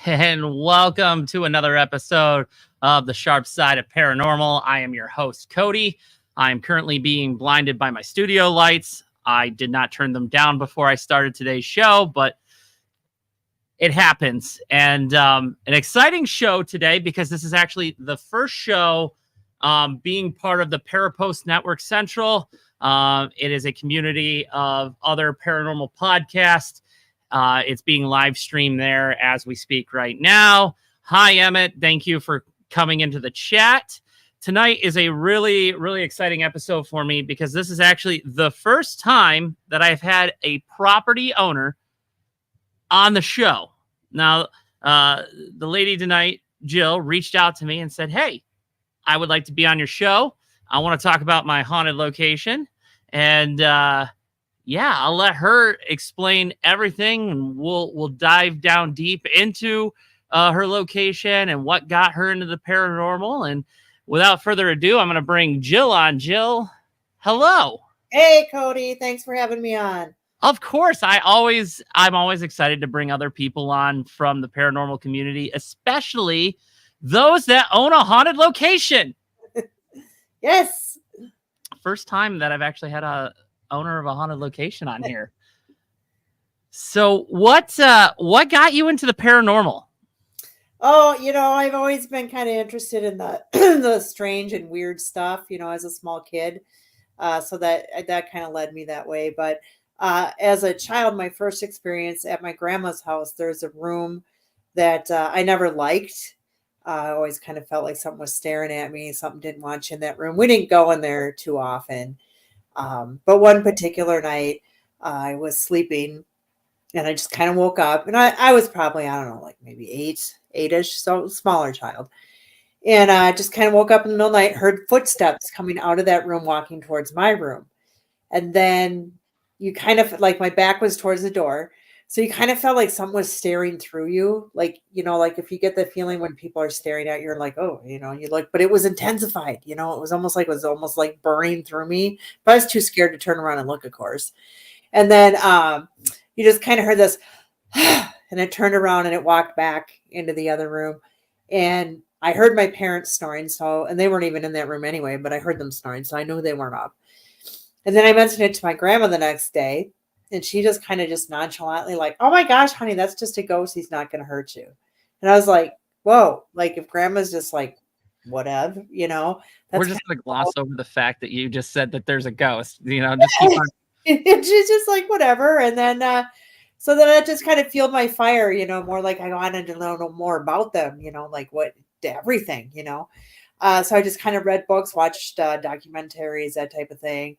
and welcome to another episode of The Sharp Side of Paranormal. I am your host, Cody. I am currently being blinded by my studio lights. I did not turn them down before I started today's show, but it happens. And an exciting show today because this is actually the first show being part of the Parapost Network Central. It is a community of other paranormal podcasts. It's being live streamed there as we speak right now. Hi, Emmett. Thank you for coming into the chat. Tonight is a really, really exciting episode for me because this is actually the first time that I've had a property owner on the show. Now, the lady tonight, Jill, reached out to me and said, hey, I would like to be on your show. I want to talk about my haunted location. And yeah, I'll let her explain everything, and we'll dive down deep into her location and what got her into the paranormal. And without further ado, I'm going to bring Jill on. Jill, hello. Hey, Cody. Thanks for having me on. Of course, I'm always excited to bring other people on from the paranormal community, especially those that own a haunted location. Yes. First time that I've actually had a owner of a haunted location on here. So what got you into the paranormal? Oh, I've always been kind of interested in the the strange and weird stuff, as a small kid. So that kind of led me that way. But as a child, my first experience at my grandma's house, there's a room that I never liked. I always kind of felt like something was staring at me. Something didn't want you in that room. We didn't go in there too often. But one particular night, I was sleeping and I just kind of woke up, and I was probably, I don't know, like maybe eight-ish, so smaller child. And I just kind of woke up in the middle of the night, heard footsteps coming out of that room, walking towards my room. And then you kind of, like, my back was towards the door. So you kind of felt like someone was staring through you. Like, like if you get the feeling when people are staring at you, you're like, oh, you look, but it was intensified, it was almost like burning through me. But I was too scared to turn around and look, of course. And then you just kind of heard this, and it turned around and it walked back into the other room. And I heard my parents snoring. And they weren't even in that room anyway, but I heard them snoring. So I knew they weren't up. And then I mentioned it to my grandma the next day. And she just kind of just nonchalantly like, oh my gosh, honey, that's just a ghost. He's not going to hurt you. And I was like, whoa, like if grandma's just like, whatever, We're just going to gloss over the fact that you just said that there's a ghost, just keep on. She's just like, whatever. And then, so then it just kind of fueled my fire, more like I wanted to know more about them, like everything, so I just kind of read books, watched documentaries, that type of thing.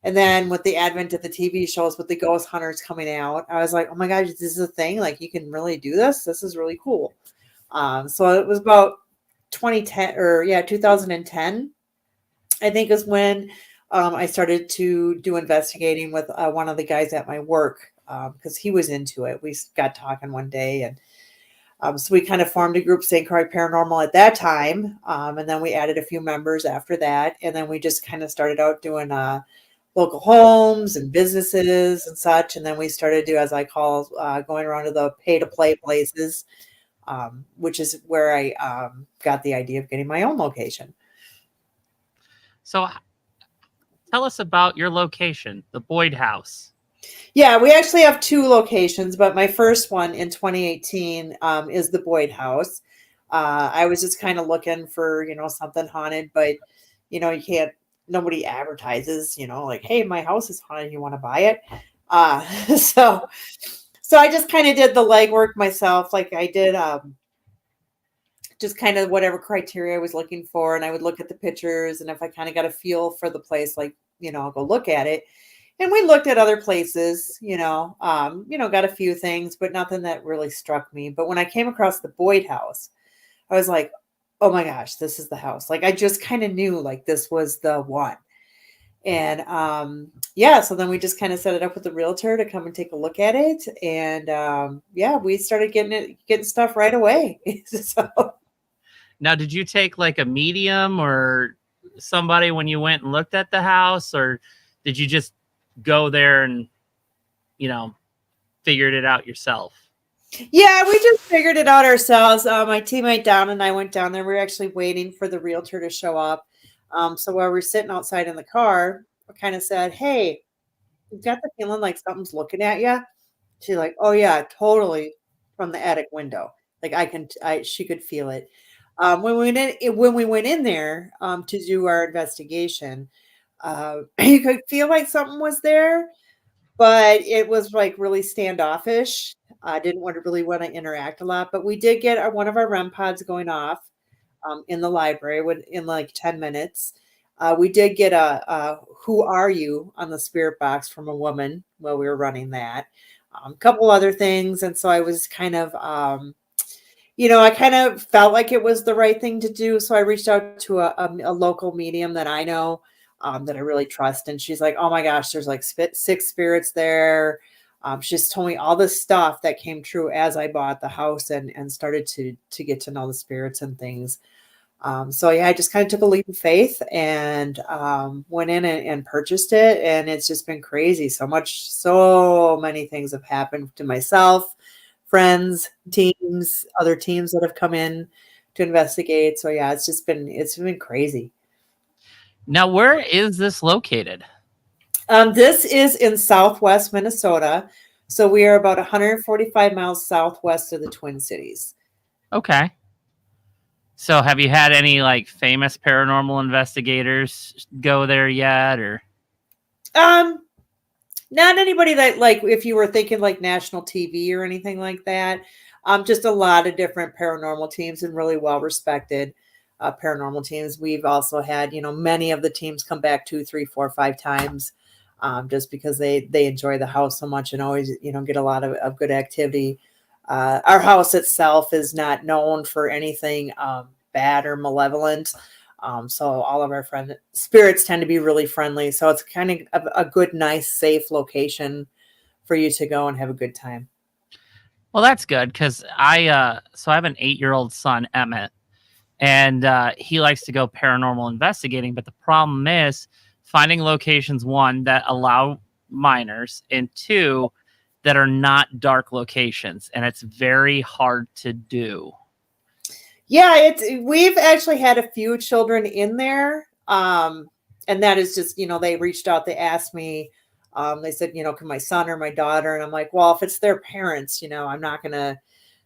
And then with the advent of the TV shows with the ghost hunters coming out, I was like, oh my gosh, this is a thing. Like you can really do this. This is really cool. So it was about 2010, I think is when I started to do investigating with one of the guys at my work because he was into it. We got talking one day, and so we kind of formed a group, St. Croix Paranormal, at that time. And then we added a few members after that. And then we just kind of started out doing local homes and businesses and such. And then we started to, as I call, going around to the pay-to-play places, which is where I got the idea of getting my own location. So tell us about your location, the Boyd House. Yeah, we actually have two locations, but my first one in 2018 is the Boyd House. I was just kind of looking for, something haunted, but, you can't, nobody advertises, like, hey, my house is haunted, you want to buy it? So I just kind of did the legwork myself. Like I did just kind of whatever criteria I was looking for. And I would look at the pictures. And if I kind of got a feel for the place, like, I'll go look at it. And we looked at other places, got a few things, but nothing that really struck me. But when I came across the Boyd House, I was like, oh my gosh, this is the house. Like, I just kind of knew like this was the one. And so then we just kind of set it up with the realtor to come and take a look at it. And we started getting stuff right away. So. Now, did you take like a medium or somebody when you went and looked at the house, or did you just go there and, figured it out yourself? Yeah, we just figured it out ourselves. My teammate Don and I went down there. We were actually waiting for the realtor to show up. So while we're sitting outside in the car, I kind of said, "Hey, you got the feeling like something's looking at you?" She's like, "Oh yeah, totally." From the attic window, like she could feel it. When we went in there to do our investigation, you could feel like something was there, but it was like really standoffish. I didn't really want to interact a lot, but we did get one of our REM pods going off in the library in like 10 minutes. We did get a "Who are you" on the spirit box from a woman while we were running that. A couple other things, and so I was kind of I kind of felt like it was the right thing to do. So I reached out to a local medium that I know, that I really trust. And she's like, "Oh my gosh, there's like six spirits there." She just told me all this stuff that came true as I bought the house and started to get to know the spirits and things. So yeah, I just kind of took a leap of faith and went in and purchased it. And it's just been crazy. So many things have happened to myself, friends, teams, other teams that have come in to investigate. So yeah, it's been crazy. Now, where is this located? This is in Southwest Minnesota. So we are about 145 miles southwest of the Twin Cities. Okay. So have you had any like famous paranormal investigators go there yet, or? Um, Not anybody that, like, if you were thinking like national TV or anything like that. Just a lot of different paranormal teams and really well respected paranormal teams. We've also had, many of the teams come back 2, 3, 4, 5 times, just because they enjoy the house so much and always, get a lot of good activity. Our house itself is not known for anything bad or malevolent. So all of our spirits tend to be really friendly. So it's kind of a good, nice, safe location for you to go and have a good time. Well, that's good because I have an 8-year-old son, Emmett, and he likes to go paranormal investigating. But the problem is finding locations, one, that allow minors, and two, that are not dark locations, and it's very hard to do. Yeah, we've actually had a few children in there. And that is just, they reached out, they asked me, they said, can my son or my daughter? And I'm like, well, if it's their parents, I'm not going to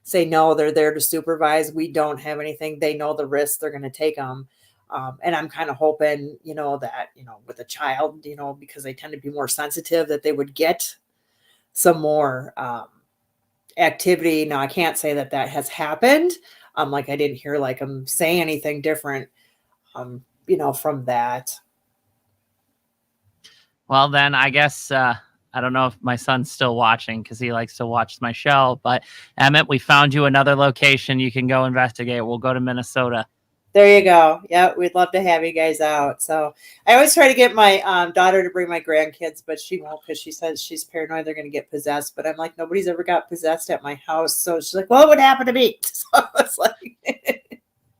say no. They're there to supervise. We don't have anything. They know the risks they're going to take them. And I'm kind of hoping, that, with a child, because they tend to be more sensitive, that they would get some more activity. Now, I can't say that has happened. Like I didn't hear like them say anything different, from that. Well, then I guess I don't know if my son's still watching because he likes to watch my show. But Emmett, we found you another location you can go investigate. We'll go to Minnesota. There you go. Yeah, we'd love to have you guys out. So I always try to get my daughter to bring my grandkids, but she won't because she says she's paranoid they're going to get possessed. But I'm like, nobody's ever got possessed at my house. So she's like, well, it would happen to me. So it's like,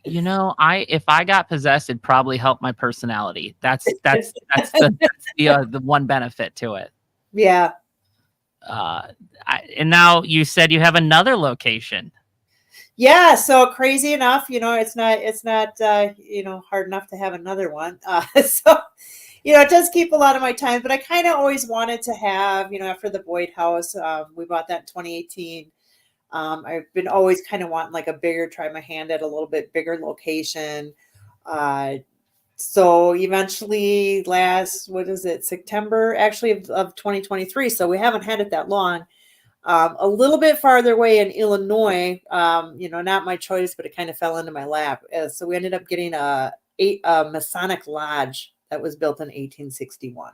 if I got possessed, it'd probably help my personality. That's the one benefit to it. Yeah. And now you said you have another location. Yeah, so crazy enough, it's not hard enough to have another one. So, it does keep a lot of my time, but I kind of always wanted to have, after the Boyd house, we bought that in 2018. I've been always kind of wanting like try my hand at a little bit bigger location. So eventually September actually of 2023. So we haven't had it that long. A little bit farther away in Illinois, not my choice, but it kind of fell into my lap. So we ended up getting a Masonic lodge that was built in 1861.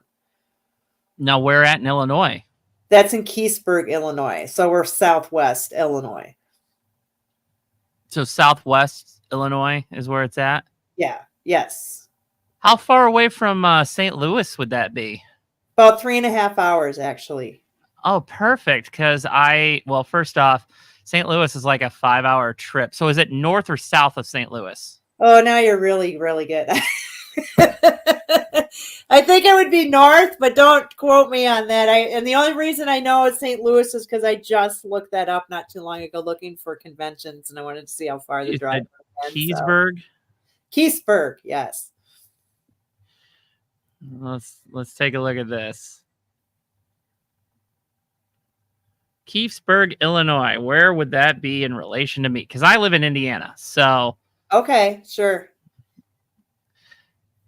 Now, where at in Illinois? That's in Keysburg, Illinois. So we're southwest Illinois. So southwest Illinois is where it's at? Yeah. Yes. How far away from St. Louis would that be? About 3.5 hours, actually. Oh, perfect. Because first off, St. Louis is like a 5-hour trip. So is it north or south of St. Louis? Oh, now you're really, really good. I think it would be north, but don't quote me on that. And the only reason I know it's St. Louis is because I just looked that up not too long ago, looking for conventions, and I wanted to see how far the You drive said was. Keysburg. Keysburg, yes. Let's take a look at this. Keysburg, Illinois. Where would that be in relation to me? Because I live in Indiana. So okay, sure.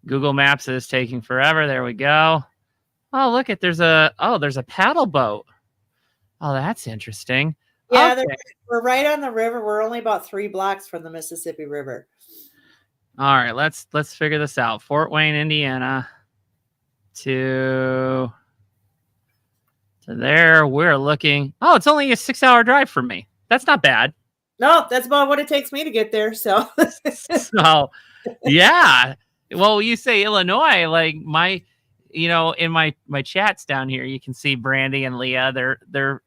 Google Maps is taking forever. There we go. Oh, look at there's a paddle boat. Oh, that's interesting. Yeah, okay. We're right on the river. We're only about 3 blocks from the Mississippi River. All right, let's figure this out. Fort Wayne, Indiana to there. We're looking. Oh, it's only a 6-hour drive from me. That's not bad. No, that's about what it takes me to get there. So, yeah. Well, you say Illinois, like in my chats down here, you can see Brandy and Leah. They're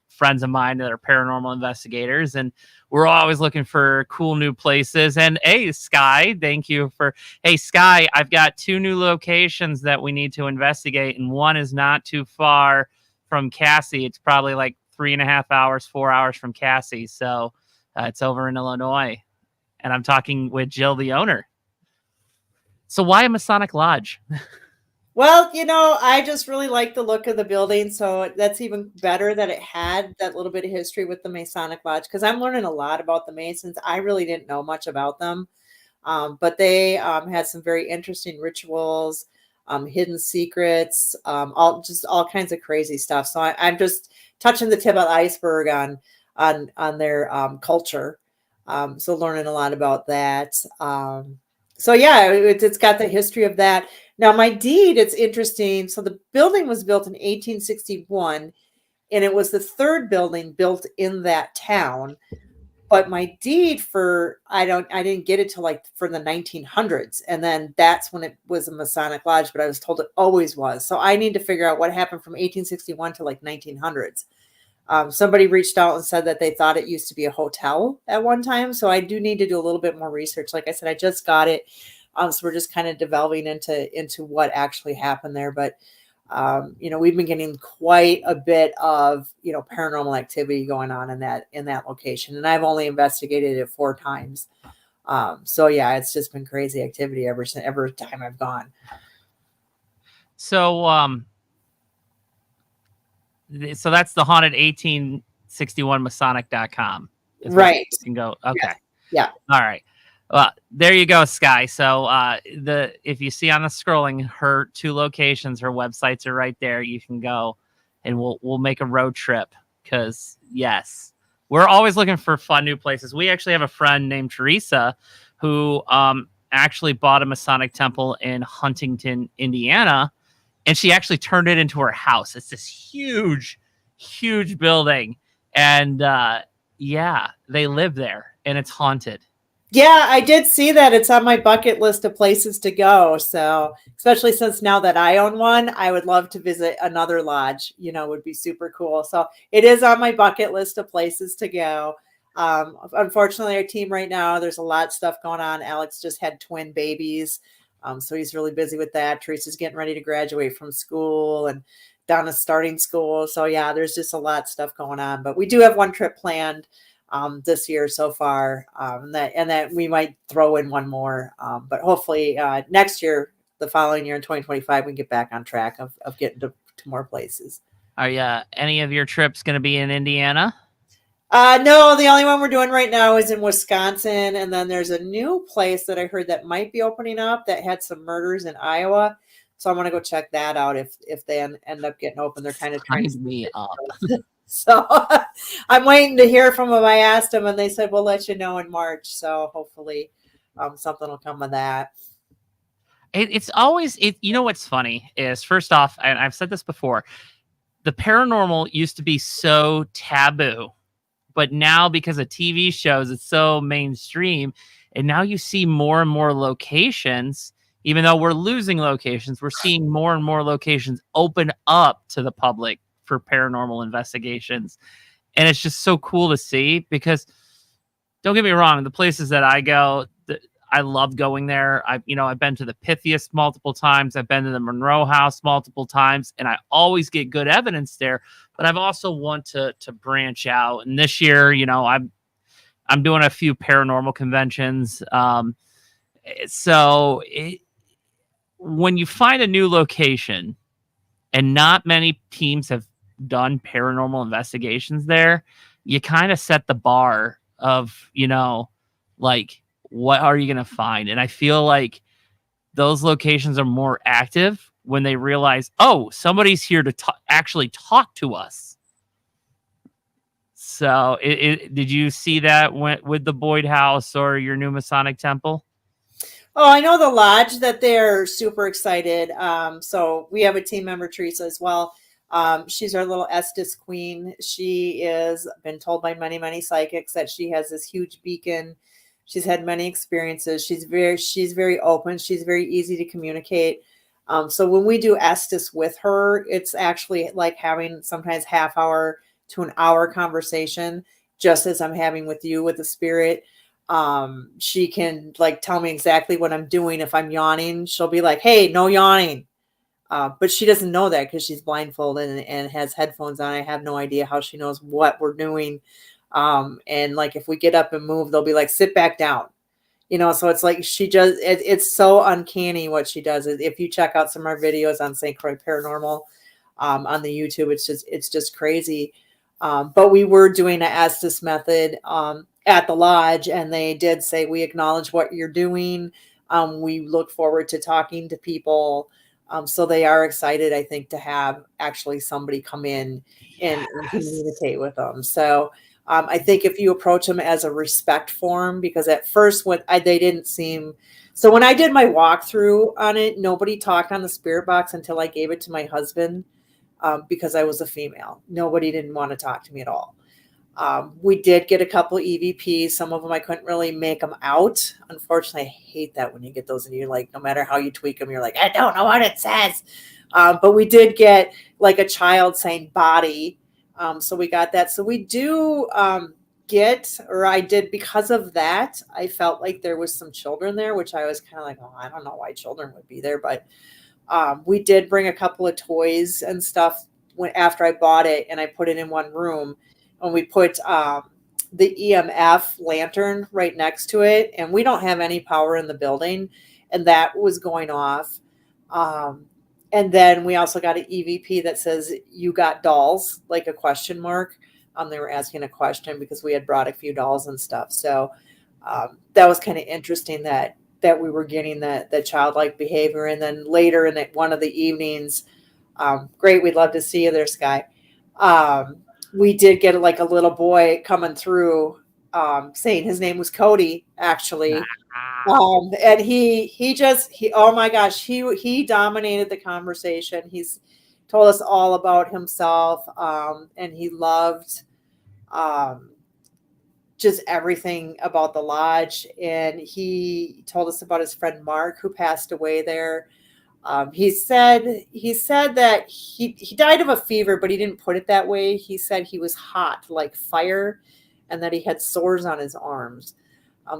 friends of mine that are paranormal investigators, and we're always looking for cool new places. And hey, Sky, thank you for. Hey, Sky, I've got 2 new locations that we need to investigate, and one is not too far from Cassie. It's probably like 3.5 hours, 4 hours from Cassie. So it's over in Illinois, and I'm talking with Jill, the owner. So why a Masonic Lodge? Well, I just really like the look of the building. So that's even better that it had that little bit of history with the Masonic Lodge, because I'm learning a lot about the Masons. I really didn't know much about them, but they had some very interesting rituals, hidden secrets, all kinds of crazy stuff. So I'm just touching the tip of the iceberg on their culture. So learning a lot about that. So yeah, it's got the history of that. Now my deed, it's interesting. So the building was built in 1861, and it was the 3rd building built in that town. But my deed I didn't get it till like for the 1900s, and then that's when it was a Masonic Lodge. But I was told it always was. So I need to figure out what happened from 1861 to like 1900s. Somebody reached out and said that they thought it used to be a hotel at one time. So I do need to do a little bit more research. Like I said, I just got it. So we're just kind of delving into what actually happened there. But, we've been getting quite a bit of, paranormal activity going on in that location. And I've only investigated it 4 times. So yeah, it's just been crazy activity every time I've gone. So, so that's the haunted 1861 Masonic.com. Right. You can go. Okay. Yes. Yeah. All right. Well, there you go, Sky. So if you see on the scrolling, her 2 locations, her websites are right there. You can go, and we'll make a road trip, because yes, we're always looking for fun new places. We actually have a friend named Teresa who actually bought a Masonic temple in Huntington, Indiana, and she actually turned it into her house. It's this huge, huge building, and yeah, they live there, and it's haunted. Yeah, I did see that. It's on my bucket list of places to go. So, especially since now that I own one, I would love to visit another lodge, would be super cool. So it is on my bucket list of places to go. Unfortunately, our team right now, there's a lot of stuff going on. Alex just had twin babies. So he's really busy with that. Teresa's getting ready to graduate from school, and Donna's starting school. So yeah, there's just a lot of stuff going on, but we do have one trip planned this year so far, and that we might throw in one more, but hopefully next year, the following year in 2025, we can get back on track of getting to more places. Are any of your trips going to be in Indiana? No, the only one we're doing right now is in Wisconsin, and then there's a new place that I heard that might be opening up that had some murders in Iowa. So I want to go check that out if they end up getting open. They're kind of trying to me up. So I'm waiting to hear from them. I asked them, and they said, we'll let you know in March. So hopefully something will come of that. It's always, what's funny is, first off, and I've said this before, the paranormal used to be so taboo, but now because of TV shows, it's so mainstream. And now you see more and more locations, even though we're losing locations, we're seeing more and more locations open up to the public for paranormal investigations. And it's just so cool to see, because don't get me wrong, the places that I go, I love going there. I've been to the Pythias multiple times. I've been to the Monroe House multiple times, and I always get good evidence there. But I've also want to branch out. And this year, I'm doing a few paranormal conventions. When you find a new location and not many teams have done paranormal investigations there, you kind of set the bar of, like, what are you going to find? And I feel like those locations are more active when they realize, oh, somebody's here to actually talk to us. So did you see that with the Boyd House or your new Masonic Temple? Oh, I know the lodge that they're super excited. So we have a team member, Teresa, as well. She's our little Estes queen. She is been told by many, many psychics that she has this huge beacon. She's had many experiences. She's very open. She's very easy to communicate. So when we do Estes with her, it's actually like having sometimes half hour to an hour conversation, just as I'm having with you with the spirit. She can like tell me exactly what I'm doing. If I'm yawning, she'll be like, hey, no yawning. But she doesn't know that because she's blindfolded and has headphones on. I have no idea how she knows what we're doing. And like if we get up and move, they'll be like, sit back down. So it's like it's so uncanny what she does. If you check out some of our videos on St. Croix Paranormal on the YouTube, it's just crazy. But we were doing an Estes method at the lodge, and they did say, we acknowledge what you're doing. We look forward to talking to people. So they are excited, I think, to have actually somebody come in and communicate with them. So I think if you approach them as a respect form, because at first they didn't seem. So when I did my walkthrough on it, nobody talked on the spirit box until I gave it to my husband because I was a female. Nobody didn't want to talk to me at all. We did get a couple of EVPs. Some of them I couldn't really make them out. Unfortunately, I hate that when you get those and you're like, no matter how you tweak them, you're like, I don't know what it says. But we did get like a child saying body. So we got that. So we do I did, because of that, I felt like there was some children there, which I was kind of like, oh, I don't know why children would be there. But we did bring a couple of toys and stuff after I bought it, and I put it in one room. And we put the EMF lantern right next to it, and we don't have any power in the building, and that was going off. And then we also got an EVP that says, you got dolls, like a question mark. They were asking a question because we had brought a few dolls and stuff. So that was kind of interesting that we were getting the childlike behavior. And then later in one of the evenings, great, we'd love to see you there, Sky. We did get like a little boy coming through saying his name was Cody, actually. And he oh my gosh, he dominated the conversation. He's told us all about himself. And he loved just everything about the lodge. And he told us about his friend Mark, who passed away there. He said that he died of a fever, but he didn't put it that way. He said he was hot like fire and that he had sores on his arms.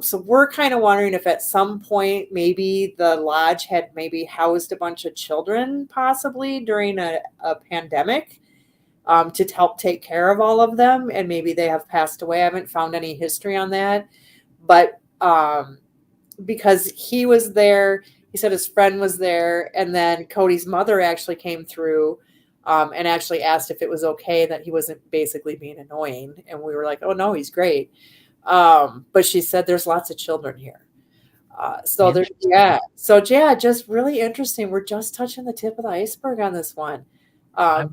So we're kind of wondering if at some point maybe the lodge had maybe housed a bunch of children possibly during a pandemic to help take care of all of them. And maybe they have passed away. I haven't found any history on that. But because he was there, he said his friend was there, and then Cody's mother actually came through and actually asked if it was okay that he wasn't basically being annoying. And we were like, oh, no, he's great. But she said there's lots of children here. So just really interesting. We're just touching the tip of the iceberg on this one. But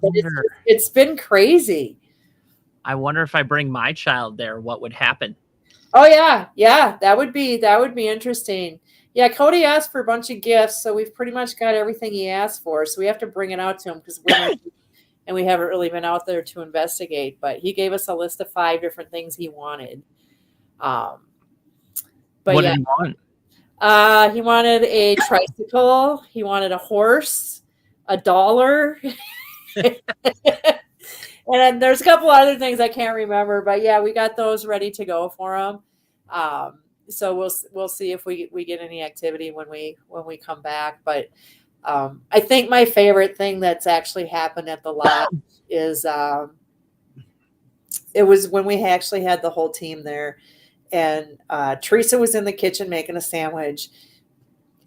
it's been crazy. I wonder if I bring my child there, what would happen? Oh, yeah. Yeah, that would be interesting. Yeah, Cody asked for a bunch of gifts, so we've pretty much got everything he asked for. So we have to bring it out to him because and we haven't really been out there to investigate. But he gave us a list of 5 different things he wanted. But what did he want? He wanted a tricycle. He wanted a horse, $1. And then there's a couple other things I can't remember. But yeah, we got those ready to go for him. So we'll see if we get any activity when we come back. But I think my favorite thing that's actually happened at the lodge is it was when we actually had the whole team there, and Teresa was in the kitchen making a sandwich,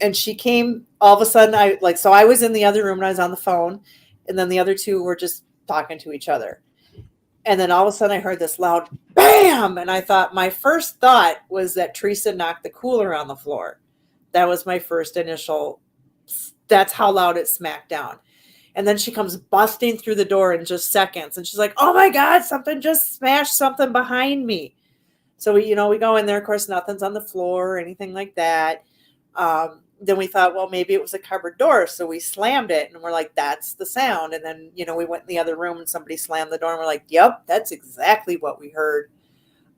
and she came all of a sudden. I was in the other room and I was on the phone, and then the other two were just talking to each other. And then all of a sudden I heard this loud bam. And I thought, my first thought was that Teresa knocked the cooler on the floor. That was my first initial, that's how loud it smacked down. And then she comes busting through the door in just seconds. And she's like, oh my God, something just smashed something behind me. So we go in there, of course, nothing's on the floor or anything like that. Then we thought, well, maybe it was a cupboard door. So we slammed it and we're like, that's the sound. And then, we went in the other room and somebody slammed the door and we're like, yep, that's exactly what we heard.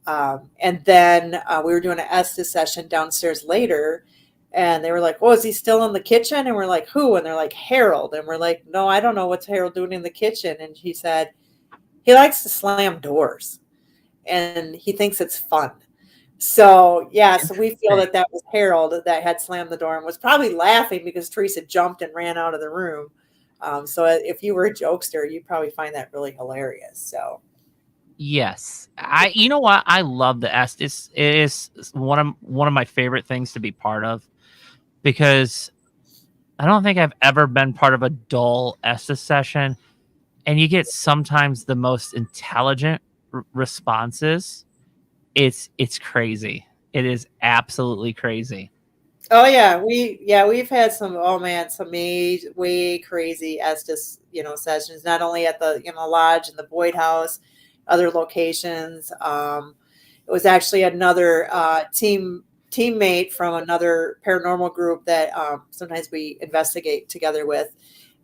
And then we were doing an Estes session downstairs later and they were like, oh, is he still in the kitchen? And we're like, who? And they're like, Harold. And we're like, no, I don't know what's Harold doing in the kitchen. And he said, he likes to slam doors and he thinks it's fun. So, so we feel that was Harold that had slammed the door and was probably laughing because Teresa jumped and ran out of the room. So if you were a jokester, you'd probably find that really hilarious. So, yes, you know what? I love the Estes. It is one of my favorite things to be part of because I don't think I've ever been part of a dull Estes session, and you get sometimes the most intelligent responses. It's crazy. It is absolutely crazy. Oh yeah, we've had some way crazy Estes sessions, not only at the lodge and the Boyd House, other locations. It was actually another teammate from another paranormal group that sometimes we investigate together with,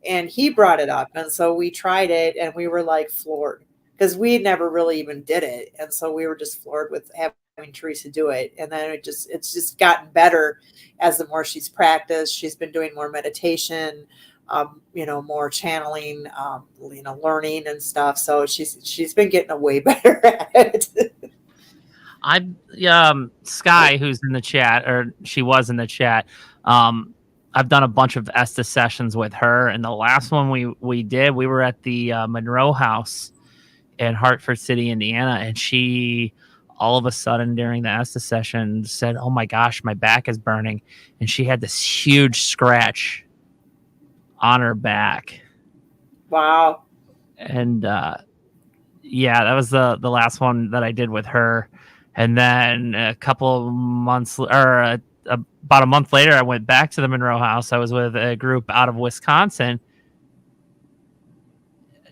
and he brought it up, and so we tried it, and we were like floored because we never really even did it, and so we were just floored with having Teresa do it. And then it's just gotten better as the more she's practiced. She's been doing more meditation, more channeling, learning and stuff. So she's been getting way better at it. Sky, who's in the chat, or she was in the chat. I've done a bunch of Estes sessions with her, and the last one we did, we were at the Monroe House in Hartford City, Indiana, and she all of a sudden during the Estes session said, oh my gosh, my back is burning. And she had this huge scratch on her back. Wow. And that was the last one that I did with her. And then a couple of months or about a month later, I went back to the Monroe House. I was with a group out of Wisconsin.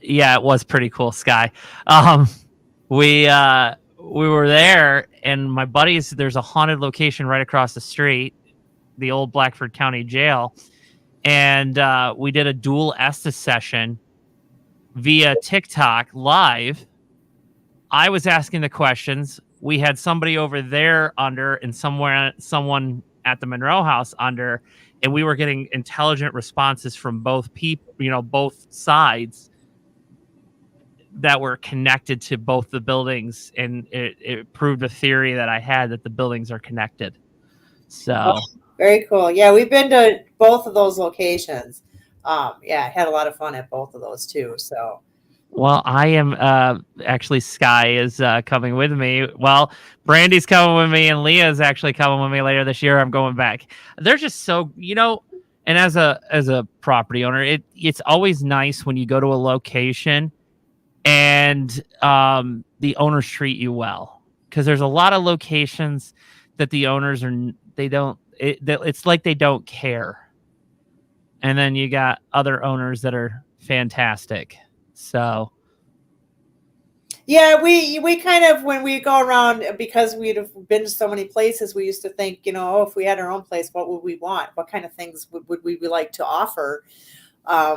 Yeah, it was pretty cool, Sky. We were there, and my buddies, there's a haunted location right across the street, the old Blackford County Jail. And we did a dual Estes session via TikTok live. I was asking the questions. We had somebody over there under and someone at the Monroe House under, and we were getting intelligent responses from both people, both sides that were connected to both the buildings, and it proved a theory that I had that the buildings are connected. So very cool. Yeah, we've been to both of those locations. I had a lot of fun at both of those too. So, well, I am actually Sky is coming with me. Well, Brandy's coming with me, and Leah's actually coming with me later this year. I'm going back. They're just so and as a property owner, it's always nice when you go to a location and the owners treat you well, because there's a lot of locations that the owners it's like they don't care, and then you got other owners that are fantastic. So yeah, we kind of, when we go around, because we'd have been to so many places, we used to think, if we had our own place, what would we want? What kind of things would we like to offer?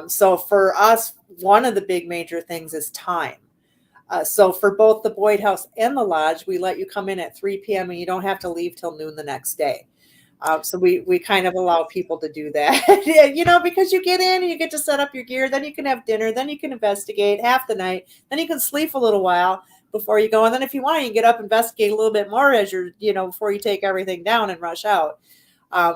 So for us, one of the big major things is time. So for both the Boyd House and the Lodge, we let you come in at 3 p.m. and you don't have to leave till noon the next day. So we kind of allow people to do that, because you get in and you get to set up your gear, then you can have dinner, then you can investigate half the night, then you can sleep a little while. before you go. And then if you want, you can get up, investigate a little bit more as you're, before you take everything down and rush out.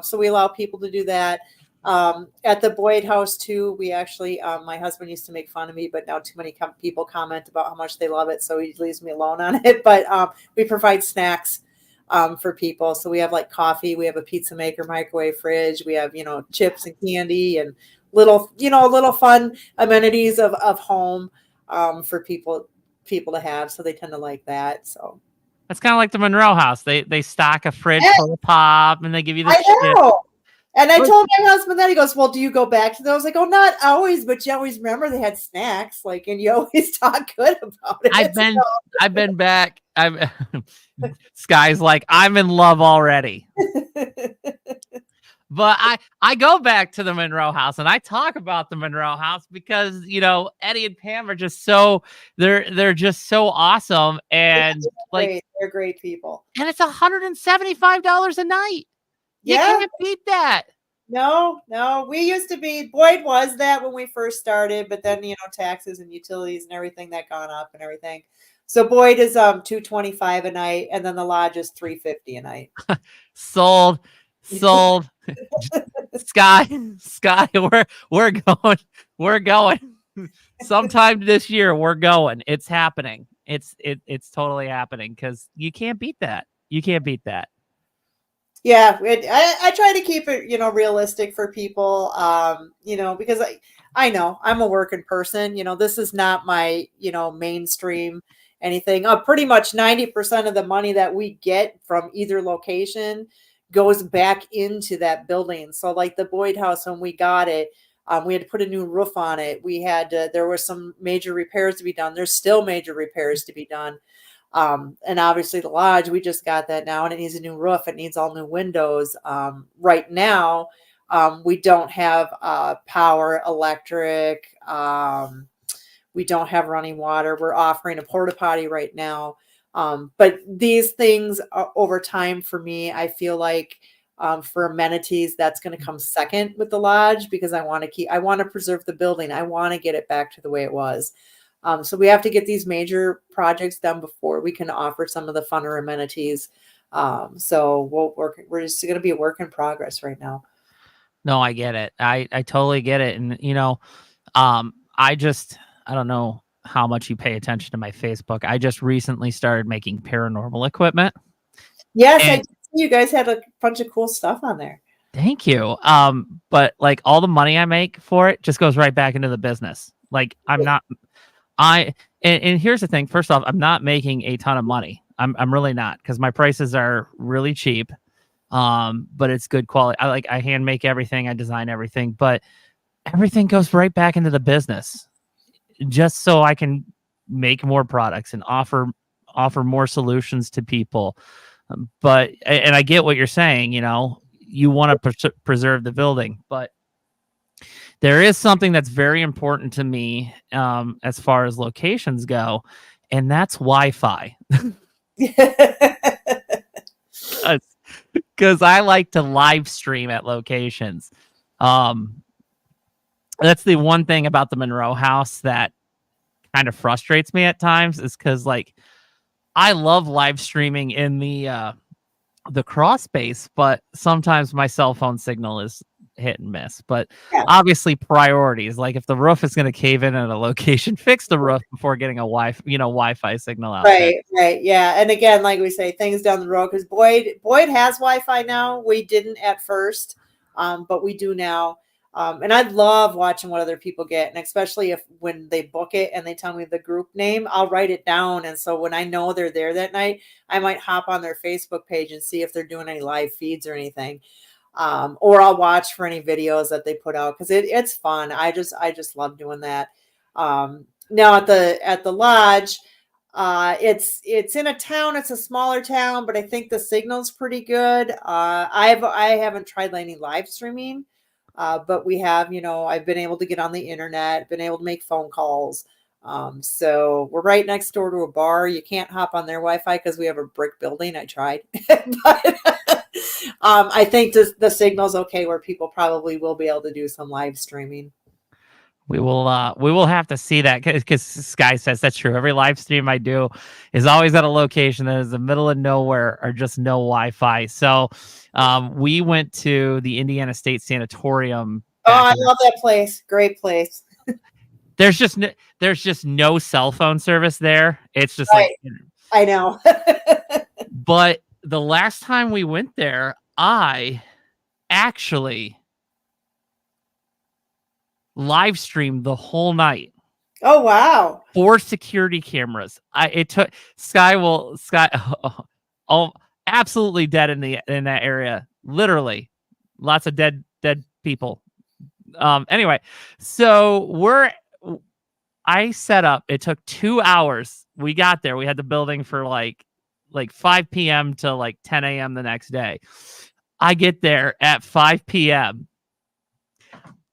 So we allow people to do that. At the Boyd House too, we actually, my husband used to make fun of me, but now too many people comment about how much they love it, so he leaves me alone on it. But we provide snacks for people. So we have like coffee, we have a pizza maker, microwave, fridge, we have, chips and candy and little fun amenities of home for people to have. So they tend to like that. So That's kind of like the Monroe House. They stock a fridge full of pop and they give you the I know. And I told my husband that. He goes, well, do you go back to those? I was like, oh, not always, but you always remember they had snacks, and you always talk good about it. I've been back. Sky's like, I'm in love already. But I go back to the Monroe House and I talk about the Monroe House because, Eddie and Pam are just they're just so awesome. And they're great people. And it's $175 a night. You can't beat that. No, we used to be, Boyd was that when we first started, but then, taxes and utilities and everything that gone up and everything. So Boyd is $225 a night, and then the lodge is $350 a night. Sold. Sky, we're going. Sometime this year, we're going. It's happening. It's totally happening because you can't beat that. Yeah, I try to keep it, realistic for people, because I know I'm a working person. This is not my, mainstream anything. Pretty much 90% of the money that we get from either location goes back into that building. So like the Boyd House, when we got it, we had to put a new roof on it. There were some major repairs to be done. There's still major repairs to be done. And obviously the lodge, we just got that now, and it needs a new roof. It needs all new windows. Right now, we don't have power, electric. We don't have running water. We're offering a porta potty right now. But these things over time, for me, I feel like for amenities, that's going to come second with the lodge, because I want to preserve the building. I want to get it back to the way it was. So we have to get these major projects done before we can offer some of the funner amenities. So we're just going to be a work in progress right now. No, I get it. I totally get it. And, I don't know how much you pay attention to my Facebook. I just recently started making paranormal equipment. Yes, I did see you guys had a bunch of cool stuff on there. Thank you. But like all the money I make for it just goes right back into the business. Like and here's the thing. First off, I'm not making a ton of money. I'm really not, because my prices are really cheap. But it's good quality. I hand make everything. I design everything, but everything goes right back into the business just so I can make more products and offer more solutions to people. But I get what you're saying, you want to preserve the building, but there is something that's very important to me as far as locations go, and that's Wi-Fi. Because I like to live stream at locations. That's the one thing about the Monroe House that kind of frustrates me at times, is because I love live streaming in the crawl space, but sometimes my cell phone signal is hit and miss. But obviously priorities, like if the roof is going to cave in at a location, fix the roof before getting a Wi-Fi signal out. Right. Yeah. And again, like we say, things down the road, because Boyd has Wi-Fi now. We didn't at first, but we do now. And I love watching what other people get. And especially when they book it and they tell me the group name, I'll write it down. And so when I know they're there that night, I might hop on their Facebook page and see if they're doing any live feeds or anything. Or I'll watch for any videos that they put out, because it's fun. I just love doing that. Now at the lodge, it's in a town. It's a smaller town, but I think the signal's pretty good. I haven't tried any live streaming, but we have. I've been able to get on the internet, been able to make phone calls. So we're right next door to a bar. You can't hop on their Wi-Fi because we have a brick building. I tried, but I think the signal's okay where people probably will be able to do some live streaming. We will have to see that because Sky says that's true. Every live stream I do is always at a location that is the middle of nowhere or just no Wi-Fi. So we went to the Indiana State Sanatorium. Oh, I love that place. Great place. There's just no cell phone service there. It's just right. I know. But the last time we went there, I actually live streamed the whole night. Oh wow! 4 security cameras. It took Sky. Oh, absolutely dead in that area. Literally, lots of dead people. Anyway, so I set up. It took 2 hours. We got there. We had the building for like 5 p.m. to like 10 a.m. the next day. I get there at 5 p.m.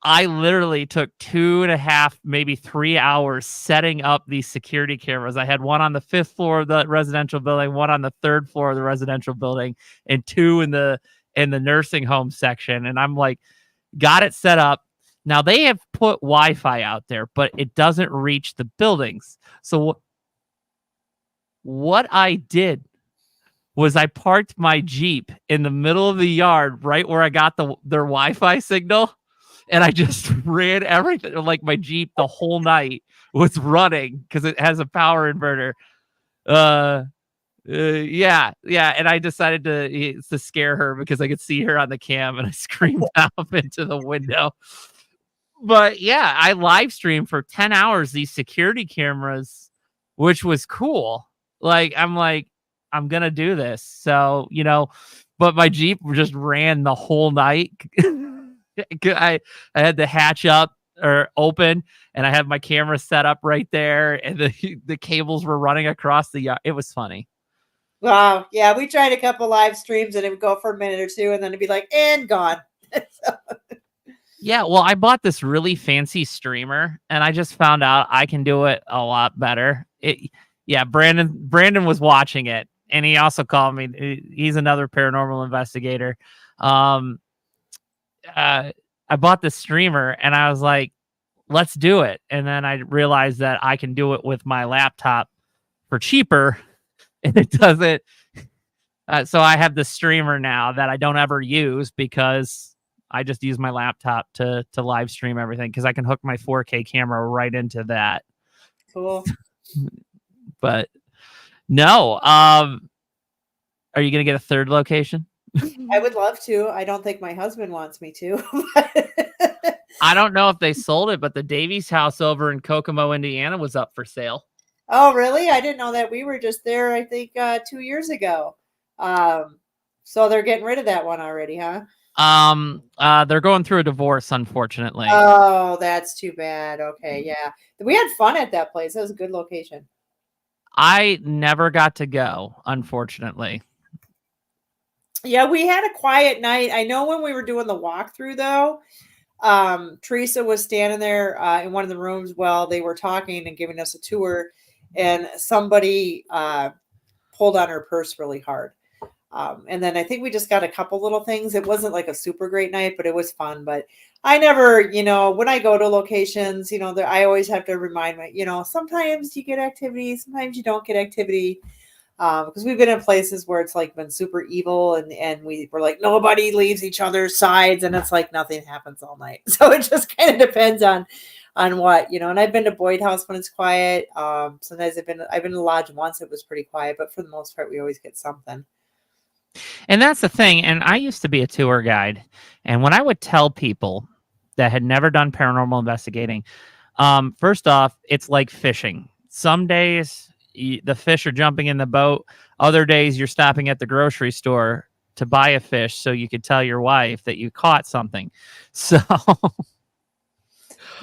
I literally took 2.5, maybe 3 hours setting up these security cameras. I had one on the 5th floor of the residential building, one on the 3rd floor of the residential building, and 2 in the nursing home section. And I'm like, got it set up. Now they have put Wi-Fi out there, but it doesn't reach the buildings. So what I did was I parked my Jeep in the middle of the yard, right where I got their Wi-Fi signal. And I just ran everything. Like my Jeep the whole night was running because it has a power inverter. Yeah. And I decided to scare her because I could see her on the cam, and I screamed out into the window. But yeah, I live streamed for 10 hours these security cameras, which was cool. I'm gonna do this. So, but my Jeep just ran the whole night. I had the hatch up or open, and I had my camera set up right there, and the cables were running across the yard. It was funny. Wow. Yeah, we tried a couple live streams, and it would go for a minute or two, and then it'd be like, and gone. Yeah, well, I bought this really fancy streamer, and I just found out I can do it a lot better. Brandon was watching it, and he also called me. He's another paranormal investigator. I bought the streamer, and I was like, let's do it. And then I realized that I can do it with my laptop for cheaper, and it doesn't. So I have the streamer now that I don't ever use because I just use my laptop to live stream everything because I can hook my 4K camera right into that. Cool. But no, are you going to get a third location? I would love to. I don't think my husband wants me to. I don't know if they sold it, but the Davies house over in Kokomo, Indiana was up for sale. Oh, really? I didn't know that. We were just there, I think, 2 years ago. So they're getting rid of that one already, huh? They're going through a divorce, unfortunately. Oh, that's too bad. Okay, yeah. We had fun at that place. That was a good location. I never got to go, unfortunately. Yeah, we had a quiet night. I know when we were doing the walkthrough, though, Teresa was standing there in one of the rooms while they were talking and giving us a tour, and somebody pulled on her purse really hard. And then I think we just got a couple little things. It wasn't like a super great night, but it was fun. But I never, when I go to locations, I always have to remind me, sometimes you get activity, sometimes you don't get activity. Because we've been in places where it's like been super evil, and we were like, nobody leaves each other's sides, and it's like nothing happens all night. So it just kind of depends on what, and I've been to Boyd House when it's quiet. Sometimes I've been to Lodge once. It was pretty quiet, but for the most part, we always get something. And that's the thing. And I used to be a tour guide. And when I would tell people that had never done paranormal investigating, first off, it's like fishing. Some days the fish are jumping in the boat. Other days you're stopping at the grocery store to buy a fish so you could tell your wife that you caught something. So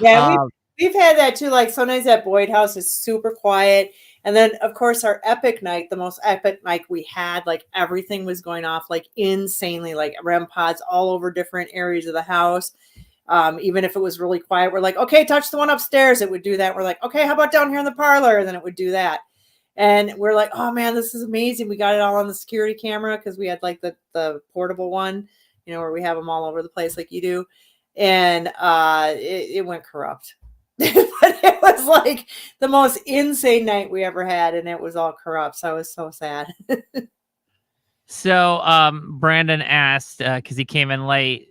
yeah, we've had that too. Like sometimes at Boyd House is super quiet. And then, of course, our epic night, the most epic night we had, like everything was going off like insanely, like REM pods all over different areas of the house. Even if it was really quiet, we're like, okay, touch the one upstairs. It would do that. We're like, okay, how about down here in the parlor? And then it would do that. And we're like, oh man, this is amazing. We got it all on the security camera because we had like the portable one, where we have them all over the place like you do. And it went corrupt. But it was like the most insane night we ever had, and it was all corrupt. So I was so sad. So, Brandon asked, because he came in late.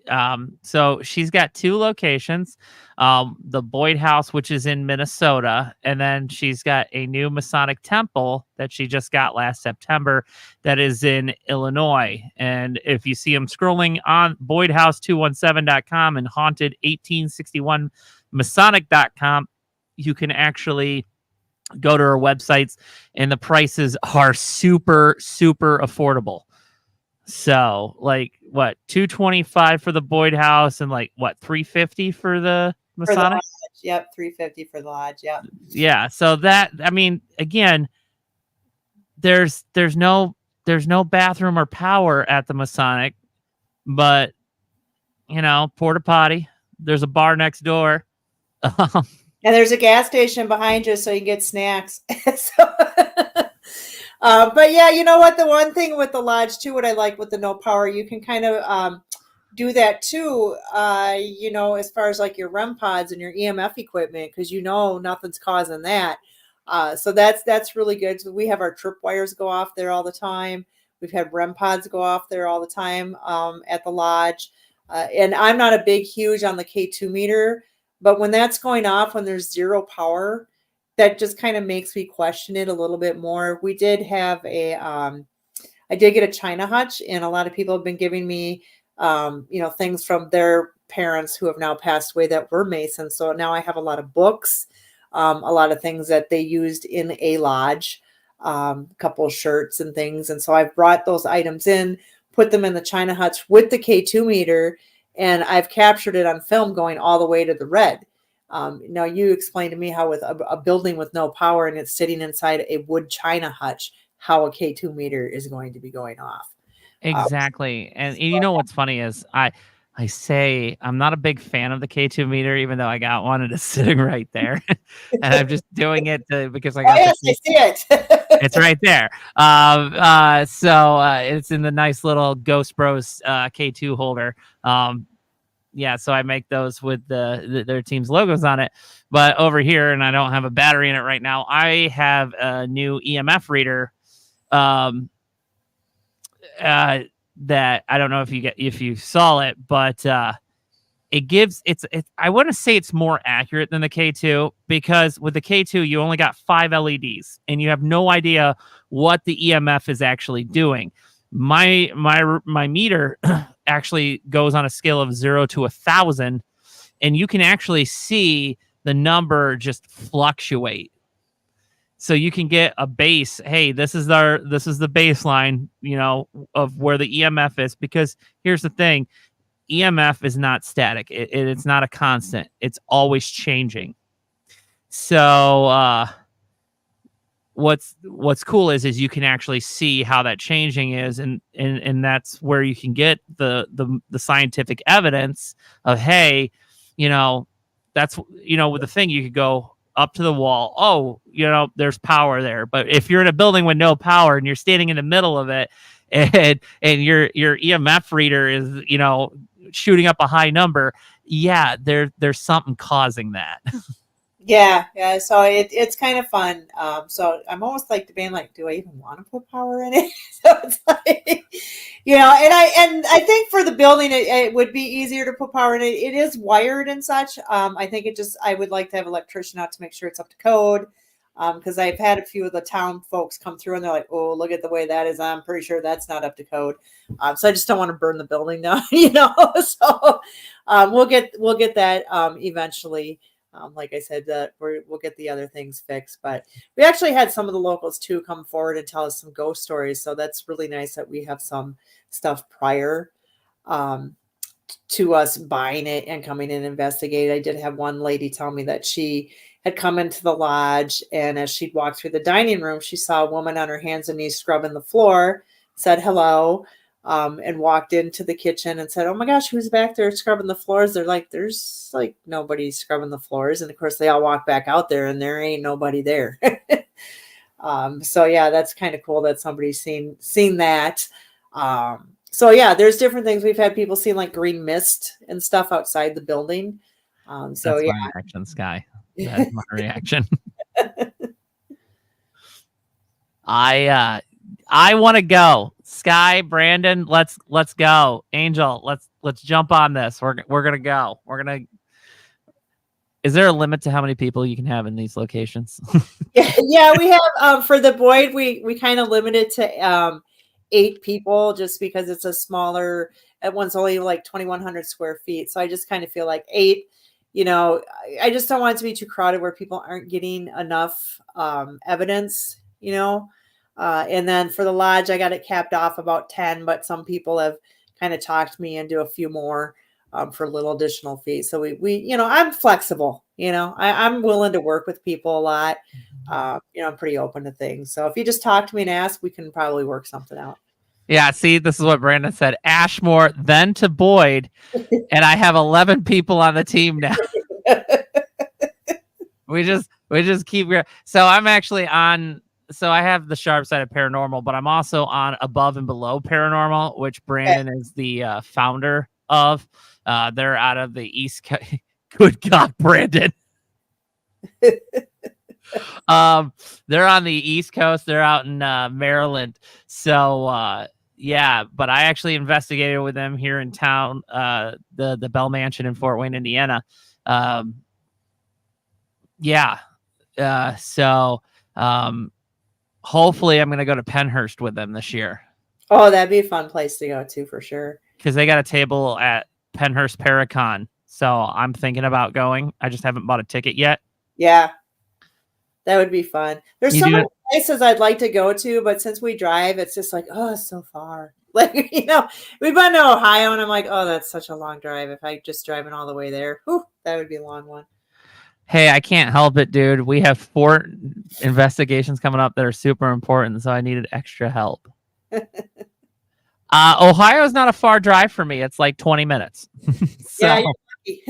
So she's got 2 locations, the Boyd House, which is in Minnesota, and then she's got a new Masonic temple that she just got last September that is in Illinois. And if you see them scrolling on BoydHouse217.com and Haunted1861Masonic.com, you can actually go to her websites, and the prices are super, super affordable. So, like, what, 225 for the Boyd House, and like what, 350 for the For the Masonic? lodge. Yep, 350 for the lodge. Yep. Yeah. So that, I mean, again, there's no bathroom or power at the Masonic, but porta potty. There's a bar next door. And there's a gas station behind you, so you can get snacks. So, but yeah, you know what? The one thing with the lodge too, what I like with the no power, you can kind of do that too. As far as like your REM pods and your EMF equipment, because nothing's causing that. So that's really good. So we have our trip wires go off there all the time. We've had REM pods go off there all the time at the lodge. And I'm not a huge on the K2 meter. But when that's going off, when there's zero power, that just kind of makes me question it a little bit more. We did have I did get a China hutch, and a lot of people have been giving me, things from their parents who have now passed away that were Masons. So now I have a lot of books, a lot of things that they used in a lodge, a couple of shirts and things. And so I've brought those items in, put them in the China hutch with the K2 meter, and I've captured it on film going all the way to the red. Now you explained to me how with a building with no power and it's sitting inside a wood China hutch, how a K2 meter is going to be going off. Exactly. And you know what's funny is I say I'm not a big fan of the K2 meter, even though I got one and it's sitting right there. And I'm just doing it because I got yes, I see it. It's right there. So it's in the nice little Ghost Bros K2 holder. Yeah, so I make those with their team's logos on it. But over here, and I don't have a battery in it right now, I have a new EMF reader that I don't know if you saw it, but it gives I want to say it's more accurate than the K2, because with the K2 you only got 5 LEDs and you have no idea what the EMF is actually doing. My meter actually goes on a scale of 0 to 1,000, and you can actually see the number just fluctuate. So you can get a base. Hey, this is the baseline, of where the EMF is, because here's the thing. EMF is not static. It's not a constant. It's always changing. So what's cool is you can actually see how that changing is, and that's where you can get the scientific evidence of, hey, that's with the thing, you could go up to the wall. Oh, there's power there. But if you're in a building with no power and you're standing in the middle of it, and your EMF reader is shooting up a high number, yeah, there's something causing that. Yeah. So it's kind of fun. So I'm almost like debating, like, do I even want to put power in it? So it's like, and I think for the building, it would be easier to put power in it. It is wired and such. I think I would like to have an electrician out to make sure it's up to code. Because I've had a few of the town folks come through and they're like, oh, look at the way that is. I'm pretty sure that's not up to code. So I just don't want to burn the building down, So we'll get that eventually. Like I said, we'll get the other things fixed. But we actually had some of the locals too come forward and tell us some ghost stories. So that's really nice that we have some stuff prior to us buying it and coming in and investigate. I did have one lady tell me that she had come into the lodge, and as she'd walked through the dining room, she saw a woman on her hands and knees scrubbing the floor, said hello, and walked into the kitchen and said, oh my gosh, who's back there scrubbing the floors? They're like, there's like nobody scrubbing the floors. And of course they all walk back out there and there ain't nobody there. So yeah, that's kind of cool that somebody's seen that. So yeah, there's different things. We've had people seeing like green mist and stuff outside the building. So that's yeah, my action sky. That's my reaction. I want to go. Sky, Brandon, let's go. Angel, let's jump on this. We're gonna go. Is there a limit to how many people you can have in these locations? Yeah, we have for the Boyd, we kind of limited to 8 people just because it's a smaller. That one's only like 2,100 square feet, so I just kind of feel like 8. I just don't want it to be too crowded where people aren't getting enough evidence. And then for the lodge, I got it capped off about 10, but some people have kind of talked me into a few more. For little additional fees. So we I'm flexible, I'm willing to work with people a lot. I'm pretty open to things. So if you just talk to me and ask, we can probably work something out. Yeah, see, this is what Brandon said. Ashmore, then to Boyd, and I have 11 people on the team now. we just keep. So I'm actually on. So I have the Sharp Side of Paranormal, but I'm also on Above and Below Paranormal, which Brandon is the founder of. They're out of the East Coast. Good God, Brandon. They're on the East Coast. They're out in Maryland. So yeah, but I actually investigated with them here in town, the Bell Mansion in Fort Wayne, Indiana. Yeah. So hopefully I'm going to go to Pennhurst with them this year. Oh, that'd be a fun place to go to for sure. Because they got a table at Pennhurst Paracon. So I'm thinking about going. I just haven't bought a ticket yet. Yeah. That would be fun. There's so many places I'd like to go to, but since we drive, it's just like, oh, it's so far. Like, we've been to Ohio, and I'm like, oh, that's such a long drive. If I just driving all the way there, whew, that would be a long one. Hey, I can't help it, dude. We have 4 investigations coming up that are super important, so I needed extra help. Ohio is not a far drive for me. It's like 20 minutes. So yeah,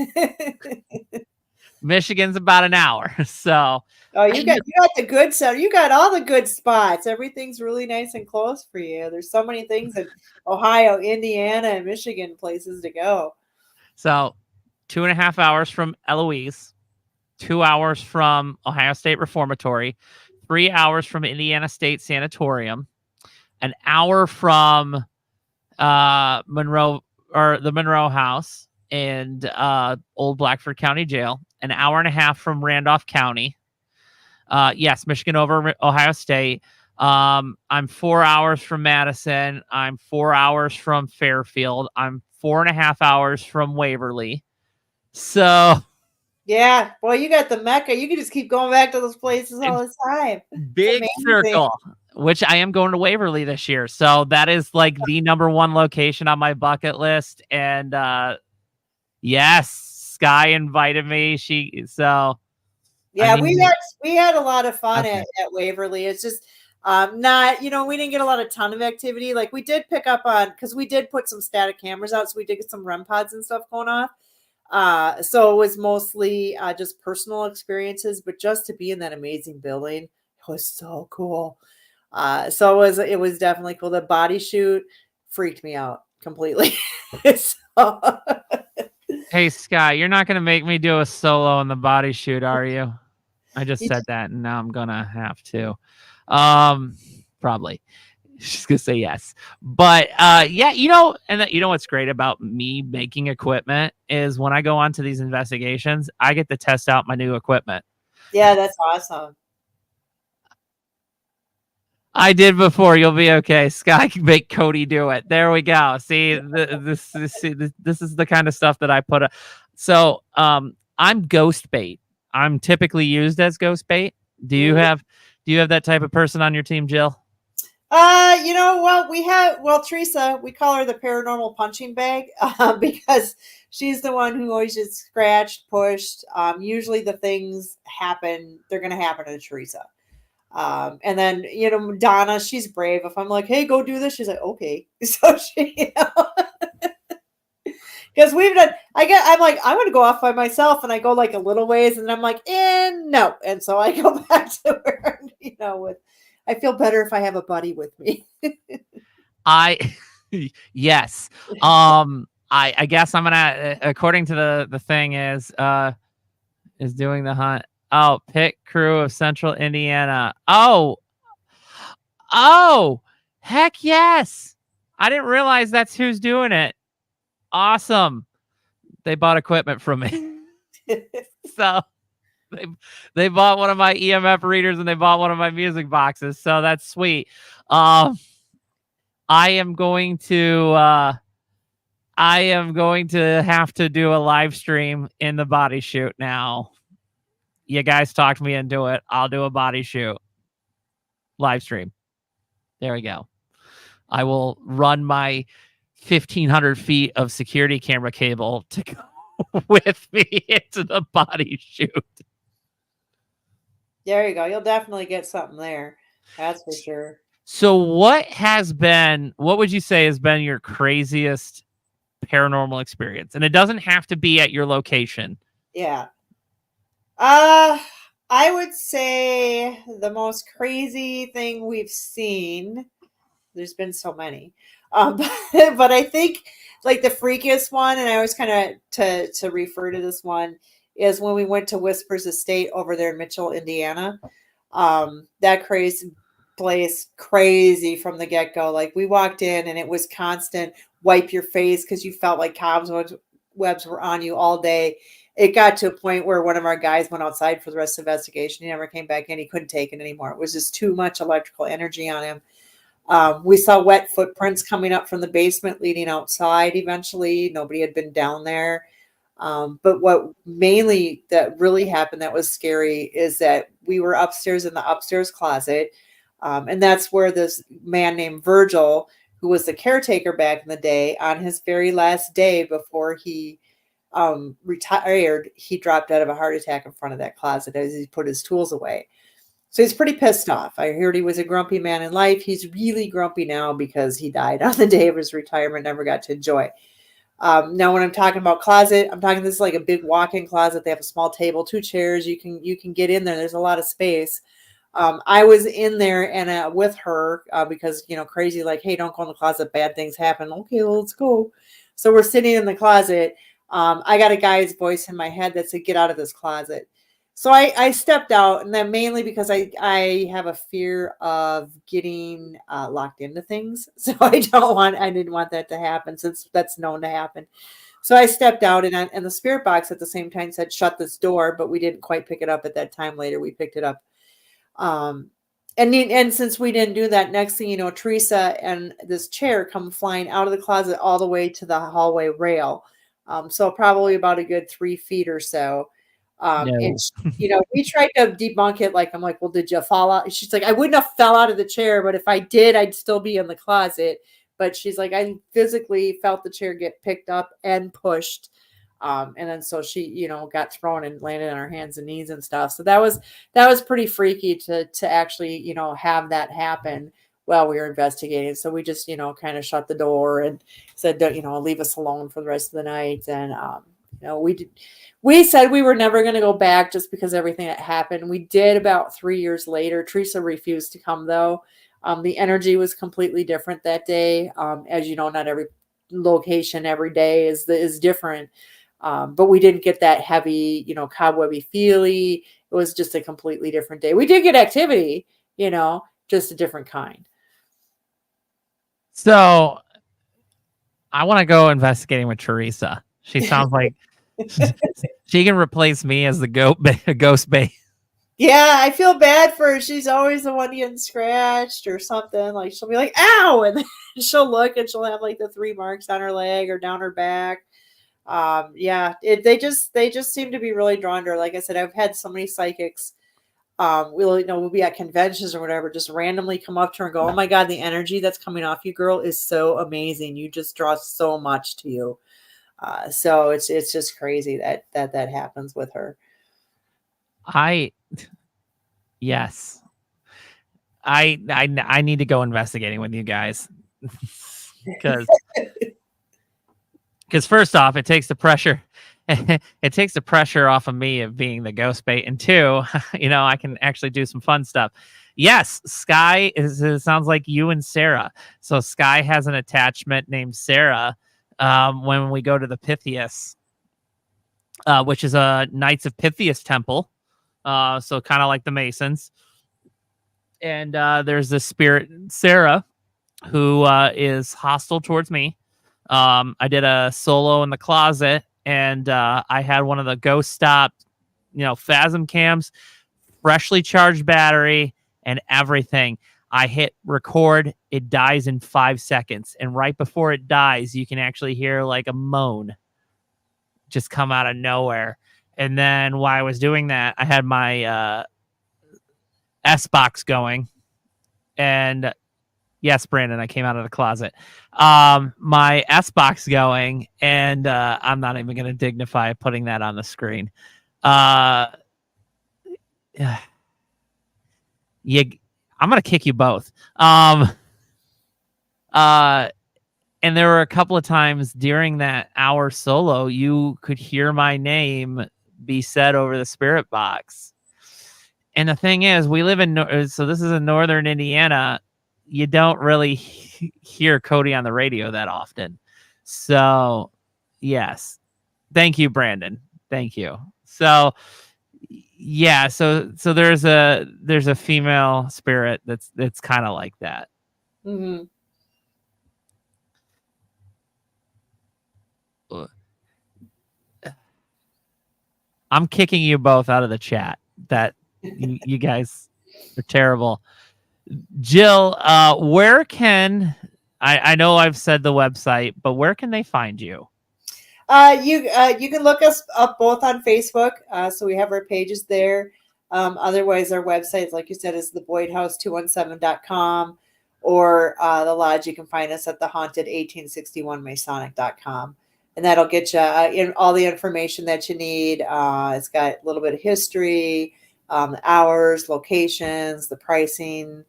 Michigan's about an hour. So you got the good stuff. You got all the good spots. Everything's really nice and close for you. There's so many things in Ohio, Indiana, and Michigan places to go. So 2.5 hours from Eloise, 2 hours from Ohio State Reformatory, 3 hours from Indiana State Sanatorium, an hour from Monroe or the Monroe House and Old Blackford County Jail, an hour and a half from Randolph County. Yes, Michigan over Ohio State. I'm 4 hours from Madison. I'm 4 hours from Fairfield. I'm 4.5 hours from Waverly. So yeah, well, you got the Mecca. You can just keep going back to those places all the time. Big circle, which I am going to Waverly this year. So that is like the number 1 location on my bucket list. And yes, Sky invited me. Yeah, I mean, we had a lot of fun at Waverly. It's just not, we didn't get a lot of ton of activity. Like we did pick up on, because we did put some static cameras out, so we did get some REM pods and stuff going off. So it was mostly just personal experiences, but just to be in that amazing building, it was so cool. So it was definitely cool. The body shoot freaked me out completely. Hey, Sky, you're not going to make me do a solo on the body shoot, are you? I just said that, and now I'm going to have to. Probably. She's going to say yes. But, yeah, and you know what's great about me making equipment is when I go on to these investigations, I get to test out my new equipment. Yeah, that's awesome. I did before. You'll be okay. Sky can make Cody do it. There we go. See, this is the kind of stuff that I put. So, I'm ghost bait. I'm typically used as ghost bait. Do you have that type of person on your team, Jill? Teresa, we call her the paranormal punching bag because she's the one who always gets scratched, pushed. Usually the things they're going to happen to Teresa. And then, Donna, she's brave. If I'm like, hey, go do this, she's like, okay. So she, because I'm like, I'm going to go off by myself, and I go like a little ways, and then I'm like, no. And so I go back to her, I feel better if I have a buddy with me. Yes. I guess I'm going to, according to the thing is doing the hunt. Oh, pit crew of Central Indiana. Heck yes. I didn't realize that's who's doing it. Awesome. They bought equipment from me. So they bought one of my EMF readers and they bought one of my music boxes. So that's sweet. I am going to have to do a live stream in the body shoot now. You guys talked me into it. I'll do a body shoot. Live stream. There we go. I will run my 1,500 feet of security camera cable to go with me into the body shoot. There you go. You'll definitely get something there. That's for sure. So what would you say has been your craziest paranormal experience? And it doesn't have to be at your location. Yeah. I would say the most crazy thing we've seen, there's been so many, but I think like the freakiest one, and I always kind of to refer to this one, is when we went to Whispers Estate over there in Mitchell, Indiana. That crazy place, crazy from the get-go. Like we walked in and it was constant wipe your face because you felt like cobwebs were on you all day. It got to a point where one of our guys went outside for the rest of the investigation. He never came back in. He couldn't take it anymore. It was just too much electrical energy on him. We saw wet footprints coming up from the basement leading outside eventually. Nobody had been down there. But what mainly that really happened that was scary is that we were upstairs in the upstairs closet. And that's where this man named Virgil, who was the caretaker back in the day, on his very last day before he retired, he dropped out of a heart attack in front of that closet as he put his tools away. So he's pretty pissed off. I heard he was a grumpy man in life. He's really grumpy now because he died on the day of his retirement, never got to enjoy. Now, when I'm talking about closet, I'm talking this is like a big walk-in closet. They have a small table, 2 chairs. You can get in there. There's a lot of space. I was in there and with her because, crazy, like, hey, don't go in the closet. Bad things happen. Okay, well, let's go. So we're sitting in the closet. I got a guy's voice in my head that said, get out of this closet. So I stepped out, and then mainly because I have a fear of getting locked into things. So I didn't want that to happen since that's known to happen. So I stepped out, and the spirit box at the same time said, shut this door, but we didn't quite pick it up at that time. Later, we picked it up. And since we didn't do that, next thing you know, Teresa and this chair come flying out of the closet all the way to the hallway rail. So probably about a good 3 feet or so. No. And we tried to debunk it. Like, I'm like, well, did you fall out? She's like, I wouldn't have fell out of the chair, but if I did, I'd still be in the closet. But she's like, I physically felt the chair get picked up and pushed. And then so she, got thrown and landed on her hands and knees and stuff. So that was pretty freaky to actually, have that happen while we were investigating. So we just, kind of shut the door and said, leave us alone for the rest of the night. And, we said we were never going to go back just because everything that happened. We did about 3 years later. Teresa refused to come though. The energy was completely different that day. As you know, not every location every day is different. But we didn't get that heavy, cobwebby feely. It was just a completely different day. We did get activity, just a different kind. So I want to go investigating with Teresa. She sounds like she can replace me as the ghost babe. Yeah, I feel bad for her. She's always the one getting scratched or something. Like she'll be like, ow. And then she'll look and she'll have like the 3 marks on her leg or down her back. They just seem to be really drawn to her. Like I said, I've had so many psychics we'll be at conventions or whatever, just randomly come up to her and go, oh my God, the energy that's coming off you, girl, is so amazing. You just draw so much to you. So it's just crazy that happens with her. Yes. I need to go investigating with you guys because first off, it takes the pressure. It takes the pressure off of me of being the ghost bait, and 2, I can actually do some fun stuff. Yes, Sky sounds like you and Sarah. So Sky has an attachment named Sarah. When we go to the Pythias, which is a Knights of Pythias temple So kind of like the Masons. And there's this spirit, Sarah, who is hostile towards me. I did a solo in the closet, and I had one of the ghost stop, Phasm cams, freshly charged battery, and everything. I hit record. It dies in 5 seconds, and right before it dies, you can actually hear like a moan just come out of nowhere. And then while I was doing that, I had my S box going, and yes, Brandon, I came out of the closet. My S box going, and I'm not even going to dignify putting that on the screen. I'm going to kick you both. And there were a couple of times during that hour solo, you could hear my name be said over the spirit box. And the thing is, we live so this is in northern Indiana. You don't really hear Cody on the radio that often. So, yes. Thank you, Brandon. Thank you. So, yeah, so there's a female spirit that's kind of like that. Mm-hmm. I'm kicking you both out of the chat. That you guys are terrible. Jill, where can I know I've said the website, but where can they find you? You can look us up both on Facebook. So we have our pages there. Otherwise, our website, like you said, is theboydhouse217.com, or the lodge. You can find us at the haunted 1861masonic.com. And that'll get you in all the information that you need. It's got a little bit of history, the hours, locations, the pricing,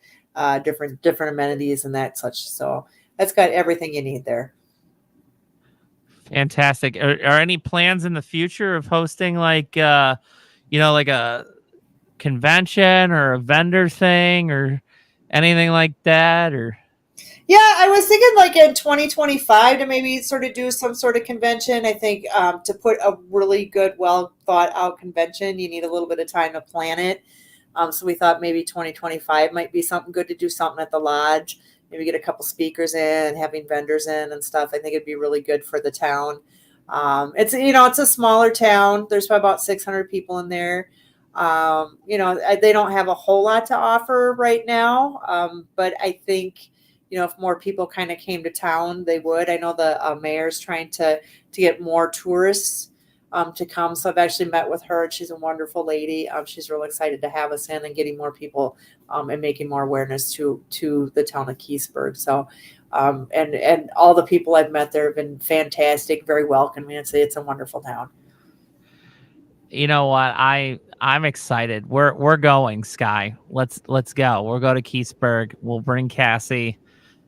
different amenities and that such. So that's got everything you need there. Fantastic. Are any plans in the future of hosting like a convention or a vendor thing or anything like that? Or yeah, I was thinking like in 2025 to maybe sort of do some sort of convention. I think to put a really good, well thought out convention, you need a little bit of time to plan it. So we thought maybe 2025 might be something good to do something at the lodge. Maybe get a couple speakers in, having vendors in and stuff. I think it'd be really good for the town. It's a smaller town. There's about 600 people in there. They don't have a whole lot to offer right now. But I think, if more people kind of came to town, they would. I know the mayor's trying to get more tourists to come. So I've actually met with her, and she's a wonderful lady. She's really excited to have us in and getting more people and making more awareness to the town of Keseberg. So, and all the people I've met there have been fantastic, very welcoming. It's a wonderful town. You know what? I'm excited. We're going, Sky. Let's go. We'll go to Keseberg. We'll bring Cassie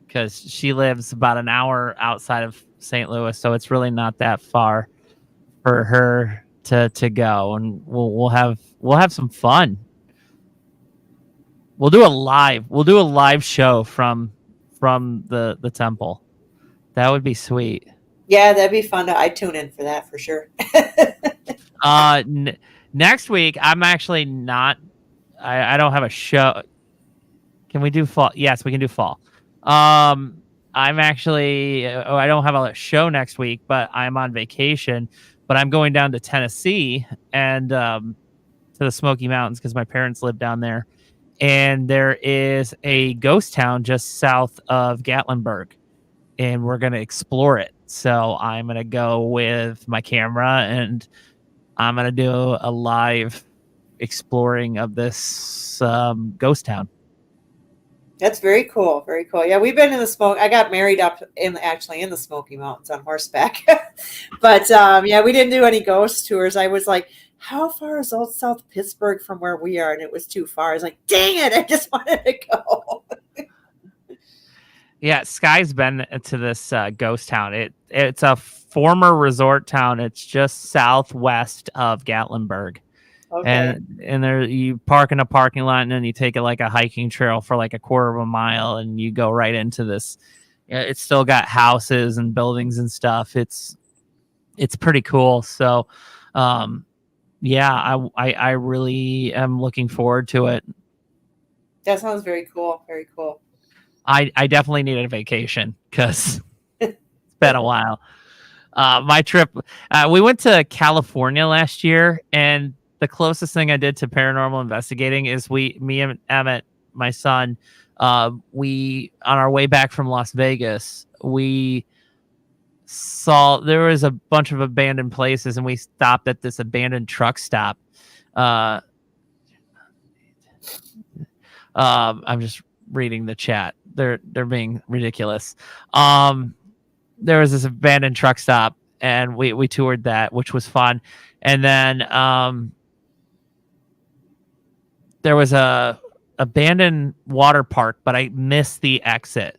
because she lives about an hour outside of St. Louis, so it's really not that far for her to go, and we'll have some fun. We'll do a live show from the temple. That would be sweet. Yeah, that'd be fun. I'd tune in for that for sure. Next week, I'm actually not. I don't have a show. Can we do fall? Yes, we can do fall. I'm actually. I don't have a show next week, but I'm on vacation. But I'm going down to Tennessee and to the Smoky Mountains because my parents live down there. And there is a ghost town just south of Gatlinburg, and we're going to explore it. So I'm going to go with my camera, and I'm going to do a live exploring of this ghost town. That's very cool. Very cool. Yeah, we've been in the smoke. I got married up in the Smoky Mountains on horseback. But yeah, we didn't do any ghost tours. I was like, how far is Old South Pittsburgh from where we are? And it was too far. I was like, dang it, I just wanted to go. Yeah, Sky's been to this ghost town. It's a former resort town. It's just southwest of Gatlinburg. Okay. And there you park in a parking lot, and then you take it like a hiking trail for like a quarter of a mile, and you go right into this. It's still got houses and buildings and stuff. It's pretty cool. So Yeah, I really am looking forward to it. That sounds very cool. Very cool. I definitely need a vacation because it's been a while. My trip, we went to California last year, and the closest thing I did to paranormal investigating is me and Emmett, my son, we on our way back from Las Vegas, we saw there was a bunch of abandoned places, and we stopped at this abandoned truck stop. Uh, I'm just reading the chat. They're being ridiculous. There was this abandoned truck stop, and we toured that, which was fun. And then there was a abandoned water park, but I missed the exit.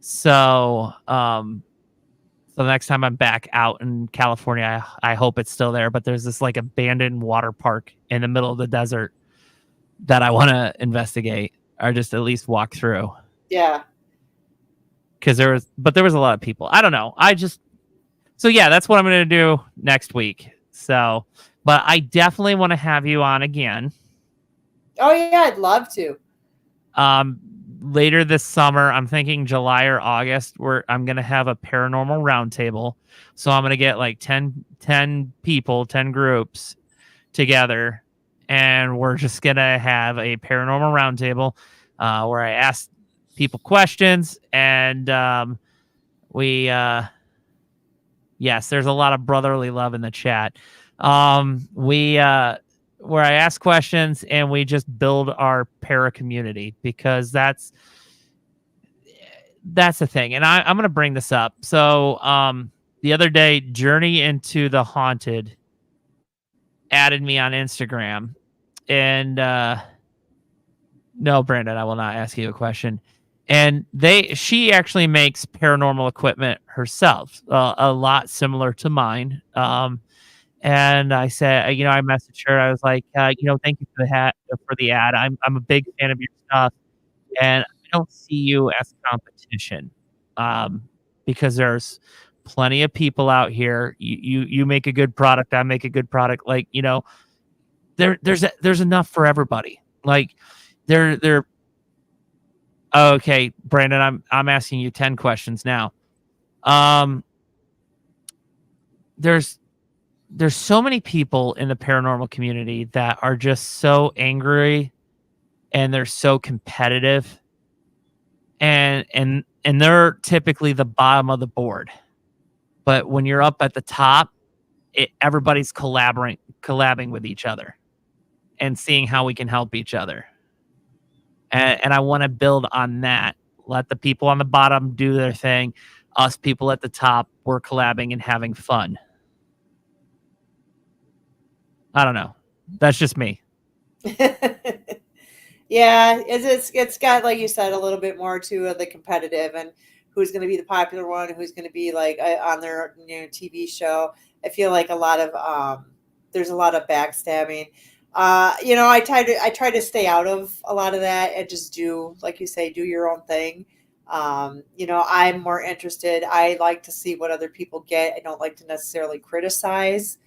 So the next time I'm back out in California, I hope it's still there. But there's this like abandoned water park in the middle of the desert that I want to investigate or just at least walk through. Yeah. Because there was a lot of people. I don't know. So yeah, that's what I'm going to do next week. So, but I definitely want to have you on again. Oh yeah, I'd love to. Later this summer, I'm thinking July or August, where I'm going to have a paranormal roundtable. So I'm going to get like 10 people, 10 groups together, and we're just going to have a paranormal roundtable where I ask people questions, and yes, there's a lot of brotherly love in the chat. Where I ask questions and we just build our para community, because that's the thing. And I'm going to bring this up. So the other day, Journey into the Haunted added me on Instagram, and no, Brandon, I will not ask you a question. And she actually makes paranormal equipment herself, a lot similar to mine. And I said, I messaged her. I was like, thank you for the ad. I'm a big fan of your stuff, and I don't see you as competition, because there's plenty of people out here. You make a good product. I make a good product. Like, there's enough for everybody. Like, they're okay, Brandon. I'm asking you 10 questions now. There's so many people in the paranormal community that are just so angry, and they're so competitive, and they're typically the bottom of the board. But when you're up at the top, everybody's collabing with each other and seeing how we can help each other. And I want to build on that. Let the people on the bottom do their thing. Us people at the top, we're collabing and having fun. I don't know. That's just me. Yeah, it's got, like you said, a little bit more to the competitive, and who's going to be the popular one, who's going to be like on their TV show. I feel like there's a lot of backstabbing. I try to stay out of a lot of that and just do, like you say, do your own thing. I'm more interested. I like to see what other people get. I don't like to necessarily criticize.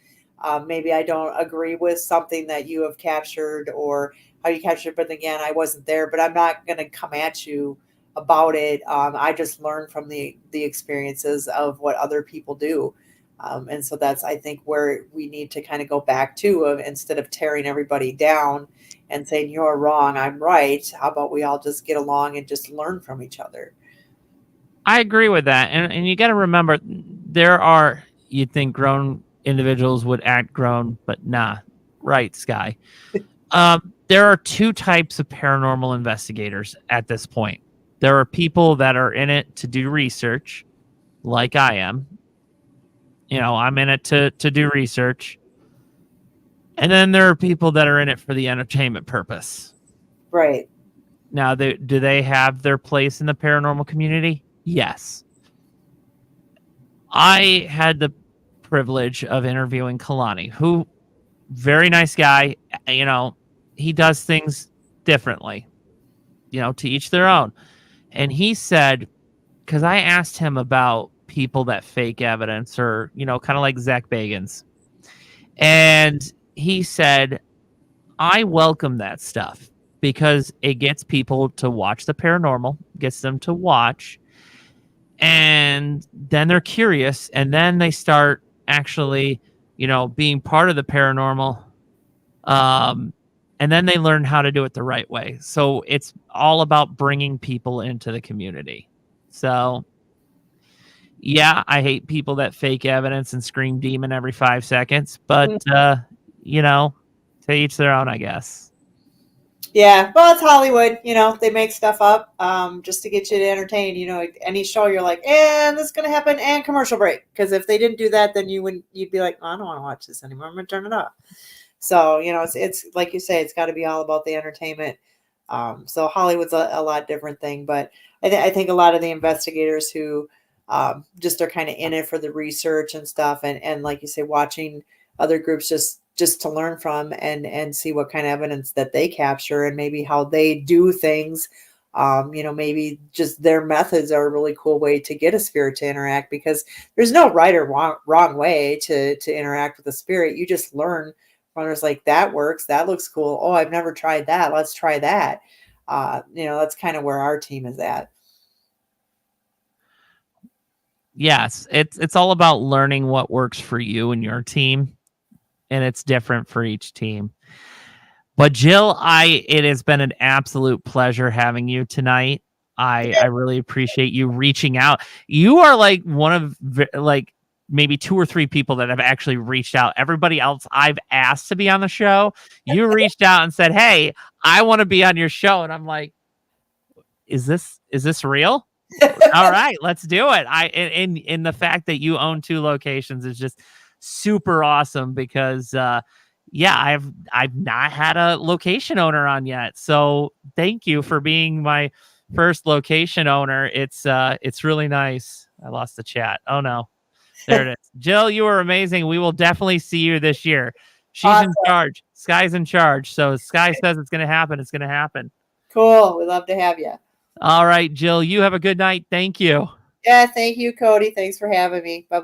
Maybe I don't agree with something that you have captured or how you captured it, but again, I wasn't there. But I'm not going to come at you about it. I just learn from the experiences of what other people do. And so that's, I think, where we need to kind of go back to, instead of tearing everybody down and saying, you're wrong, I'm right. How about we all just get along and just learn from each other? I agree with that. And you got to remember, you'd think grown individuals would act grown, but nah. Right, Sky. There are two types of paranormal investigators at this point. There are people that are in it to do research, like I am. I'm in it to do research. And then there are people that are in it for the entertainment purpose. Right. Now, do they have their place in the paranormal community? Yes. I had the privilege of interviewing Kalani, who, very nice guy. He does things differently, to each their own. And he said, because I asked him about people that fake evidence, or, kind of like Zach Bagans. And he said, I welcome that stuff because it gets people to watch the paranormal, gets them to watch, and then they're curious, and then they start actually, being part of the paranormal. Um, and then they learn how to do it the right way. So it's all about bringing people into the community. So yeah, I hate people that fake evidence and scream demon every 5 seconds, but to each their own, I guess. Yeah, well, it's Hollywood. They make stuff up just to get you to entertain. Any show you're like, and this is gonna happen, and commercial break. Because if they didn't do that, then you'd be like, oh, I don't want to watch this anymore. I'm gonna turn it off. So it's like you say, it's got to be all about the entertainment. So Hollywood's a lot different thing, but I think a lot of the investigators who just are kind of in it for the research and stuff, and like you say, watching other groups just to learn from and see what kind of evidence that they capture and maybe how they do things. Maybe just their methods are a really cool way to get a spirit to interact, because there's no right or wrong way to interact with a spirit. You just learn. Runners like, that works. That looks cool. Oh, I've never tried that. Let's try that. That's kind of where our team is at. Yes, it's all about learning what works for you and your team, and it's different for each team. But Jill, it has been an absolute pleasure having you tonight. I really appreciate you reaching out. You are like one of maybe 2 or 3 people that have actually reached out. Everybody else I've asked to be on the show, you reached out and said, "Hey, I want to be on your show." And I'm like, is this real? All right, let's do it. In the fact that you own 2 locations is just super awesome, because I've not had a location owner on yet. So thank you for being my first location owner. It's really nice. I lost the chat. Oh no. There it is. Jill, you are amazing. We will definitely see you this year. She's awesome. In charge. Sky's in charge. So Sky says it's going to happen. It's going to happen. Cool. We'd love to have you. All right, Jill, you have a good night. Thank you. Yeah, thank you, Cody. Thanks for having me. Bye-bye.